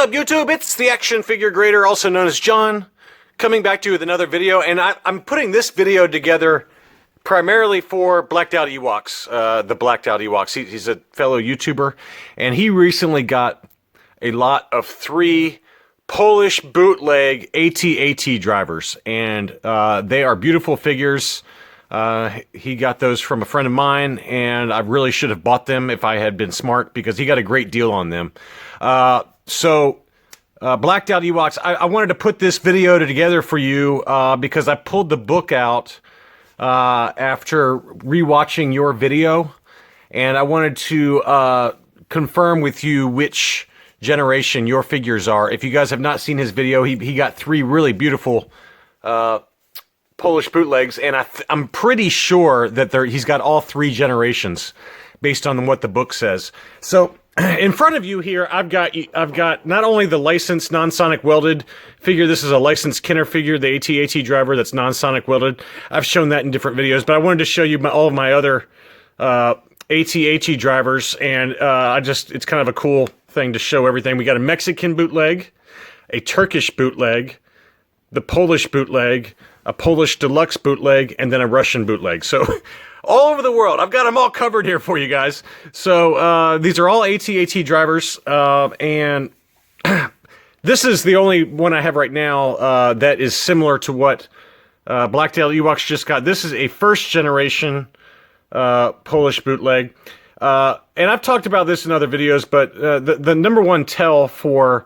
up, YouTube? It's the action figure grader, also known as John, coming back to you with another video. And I'm putting this video together primarily for Blacked Out Ewoks, the Blacked Out Ewoks. He's a fellow YouTuber, and he recently got a lot of 3 Polish bootleg AT-AT drivers, and they are beautiful figures. He got those from a friend of mine, and I really should have bought them if I had been smart, because he got a great deal on them. Blacked Out Ewoks, I wanted to put this video together for you because I pulled the book out after rewatching your video, and I wanted to confirm with you which generation your figures are. If you guys have not seen his video, he got 3 really beautiful Polish bootlegs, and I'm pretty sure that he's got all 3 generations based on what the book says. So in front of you here, I've got not only the licensed non-sonic welded figure. This is a licensed Kenner figure, the AT-AT driver that's non-sonic welded. I've shown that in different videos, but I wanted to show you all of my other AT-AT drivers, and it's kind of a cool thing to show everything. We got a Mexican bootleg, a Turkish bootleg, the Polish bootleg, a Polish deluxe bootleg, and then a Russian bootleg. So all over the world, I've got them all covered here for you guys. So these are all AT-AT drivers, and this is the only one I have right now that is similar to what Blacked Out Ewoks just got. This is a first generation Polish bootleg, and I've talked about this in other videos, but the number one tell for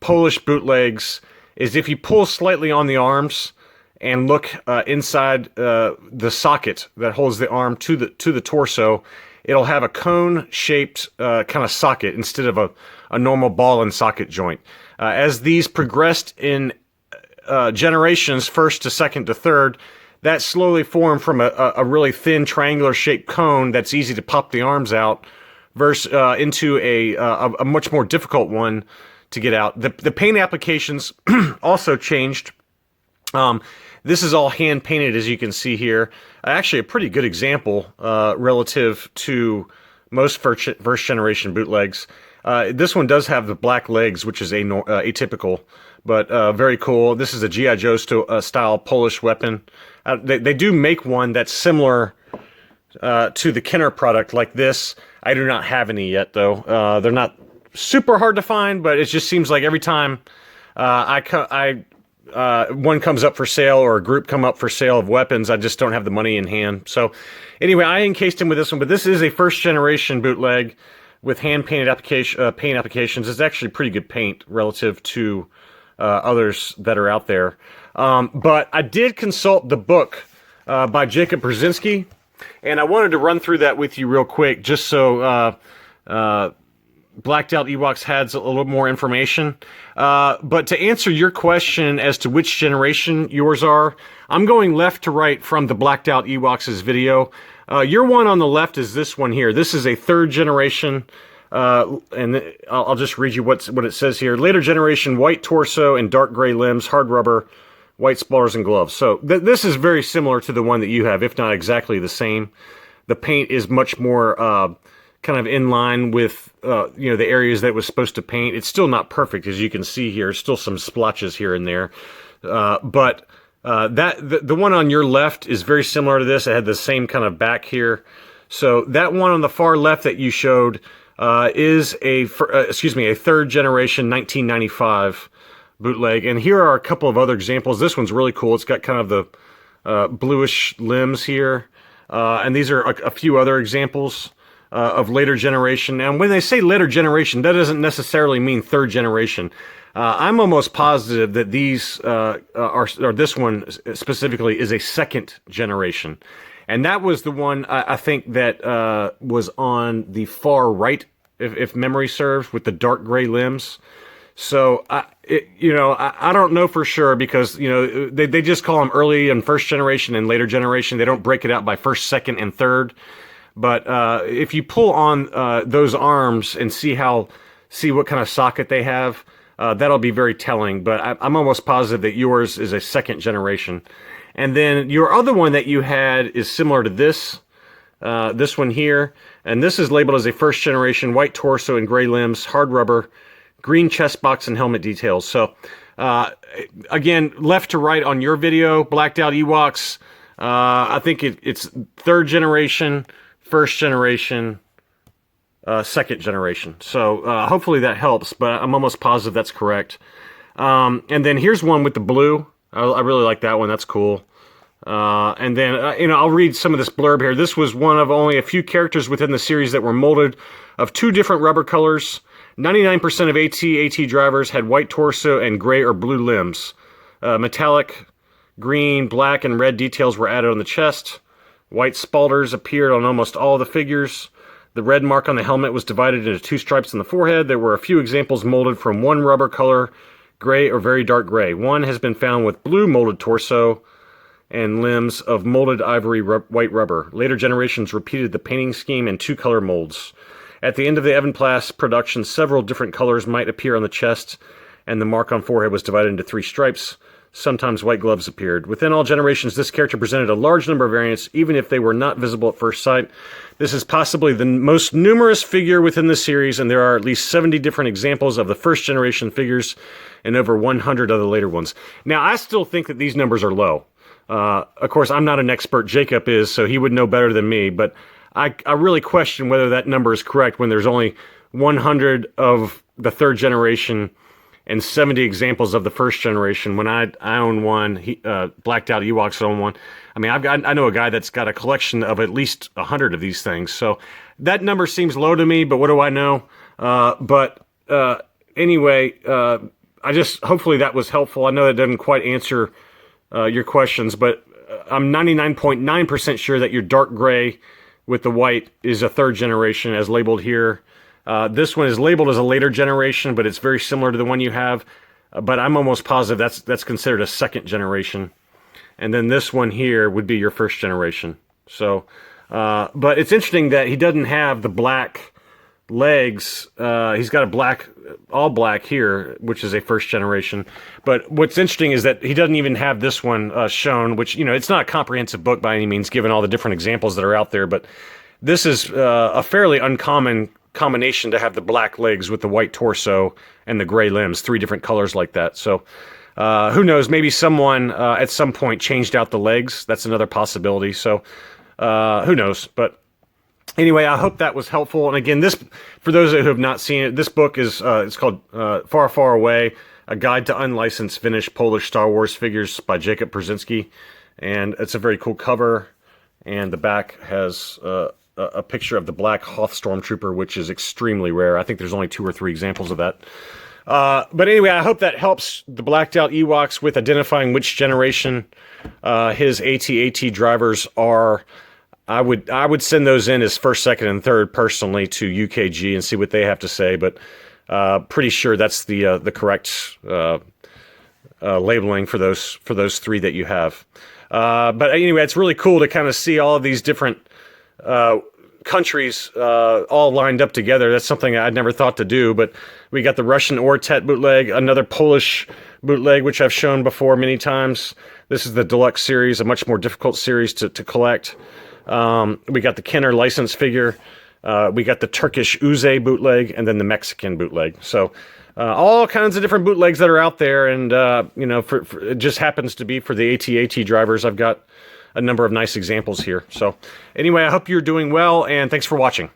Polish bootlegs is if you pull slightly on the arms and look inside the socket that holds the arm to the torso, it'll have a cone-shaped kind of socket instead of a normal ball and socket joint. As these progressed in generations, first to second to third, that slowly formed from a really thin triangular-shaped cone that's easy to pop the arms out, into a much more difficult one to get out. The paint applications also changed. This is all hand painted, as you can see here. Actually, a pretty good example relative to most first generation bootlegs. This one does have the black legs, which is atypical, but very cool. This is a G.I. Joe style Polish weapon. They do make one that's similar to the Kenner product like this. I do not have any yet, though. They're not super hard to find, but it just seems like every time one comes up for sale, or a group come up for sale of weapons, I just don't have the money in hand. So anyway, I encased him with this one, but this is a first generation bootleg with hand painted paint applications. It's actually pretty good paint relative to others that are out there. But I did consult the book by Jacob Brzezinski, and I wanted to run through that with you real quick, just so Blacked Out Ewoks has a little more information. But to answer your question as to which generation yours are, I'm going left to right from the Blacked Out Ewoks' video. Your one on the left is this one here. This is a 3rd generation, and I'll just read you what it says here. Later generation, white torso and dark gray limbs, hard rubber, white spars and gloves. So this is very similar to the one that you have, if not exactly the same. The paint is much more kind of in line with the areas that it was supposed to paint. It's still not perfect, as you can see here. Still some splotches here and there, but the one on your left is very similar to this. It had the same kind of back here. So that one on the far left that you showed is a 3rd generation 1995 bootleg. And here are a couple of other examples. This one's really cool. It's got kind of the bluish limbs here, and these are a few other examples of later generation. And when they say later generation, that doesn't necessarily mean 3rd generation. I'm almost positive that these or this one specifically is a 2nd generation. And that was the one I think that was on the far right, if memory serves, with the dark gray limbs. So I don't know for sure, because they just call them early and 1st generation and later generation. They don't break it out by 1st, 2nd, and 3rd. But if you pull on those arms and see what kind of socket they have, that'll be very telling. But I'm almost positive that yours is a 2nd generation. And then your other one that you had is similar to this one here. And this is labeled as a 1st generation, white torso and gray limbs, hard rubber, green chest box and helmet details. So, again, left to right on your video, blacked out Ewoks. I think it's third generation, first generation, second generation. So hopefully that helps, but I'm almost positive that's correct. And then here's one with the blue. I really like that one. That's cool. And then, I'll read some of this blurb here. This was one of only a few characters within the series that were molded of 2 different rubber colors. 99% of AT-AT drivers had white torso and gray or blue limbs. Metallic, green, black, and red details were added on the chest. White spalders appeared on almost all of the figures. The red mark on the helmet was divided into 2 stripes on the forehead. There were a few examples molded from one rubber color, gray or very dark gray. One has been found with blue molded torso and limbs of molded ivory white rubber. Later generations repeated the painting scheme in 2 color molds. At the end of the Evan-Plas production, several different colors might appear on the chest, and the mark on forehead was divided into 3 stripes. Sometimes white gloves appeared. Within all generations, this character presented a large number of variants, even if they were not visible at first sight. This is possibly the most numerous figure within the series, and there are at least 70 different examples of the first generation figures and over 100 of the later ones. Now, I still think that these numbers are low. Of course, I'm not an expert. Jacob is, so he would know better than me, but I really question whether that number is correct when there's only 100 of the third generation and 70 examples of the first generation. When I own one, blacked out Ewoks own one. I mean, I know a guy that's got a collection of at least 100 of these things. So that number seems low to me, but what do I know? Anyway, hopefully that was helpful. I know that doesn't quite answer your questions, but I'm 99.9% sure that your dark gray with the white is a third generation as labeled here. This one is labeled as a later generation, but it's very similar to the one you have. But I'm almost positive that's considered a second generation. And then this one here would be your first generation. So, but it's interesting that he doesn't have the black legs. He's got all black here, which is a first generation. But what's interesting is that he doesn't even have this one shown, which, it's not a comprehensive book by any means, given all the different examples that are out there. But this is a fairly uncommon combination to have the black legs with the white torso and the gray limbs, 3 different colors like that. So who knows, maybe someone at some point changed out the legs. That's another possibility. So who knows, but anyway, I hope that was helpful. And again, for those who have not seen it, this book is it's called Far, Far Away, A Guide to Unlicensed Vintage Polish Star Wars Figures by Jacob Brzezinski. And it's a very cool cover, and the back has a picture of the black Hoth Stormtrooper, which is extremely rare. I think there's only 2 or 3 examples of that. But anyway, I hope that helps the blacked out Ewoks with identifying which generation his AT-AT drivers are. I would send those in as first, second, and third personally to UKG and see what they have to say. But pretty sure that's the correct labeling for those 3 that you have. But anyway, it's really cool to kind of see all of these different countries all lined up together. That's something I'd never thought to do, but we got the Russian Ortet bootleg, another Polish bootleg, which I've shown before many times. This is the deluxe series, a much more difficult series to collect. We got the Kenner license figure, we got the Turkish Uze bootleg, and then the Mexican bootleg. So all kinds of different bootlegs that are out there, and it just happens to be for the AT-AT drivers. I've got a number of nice examples here. So anyway, I hope you're doing well, and thanks for watching.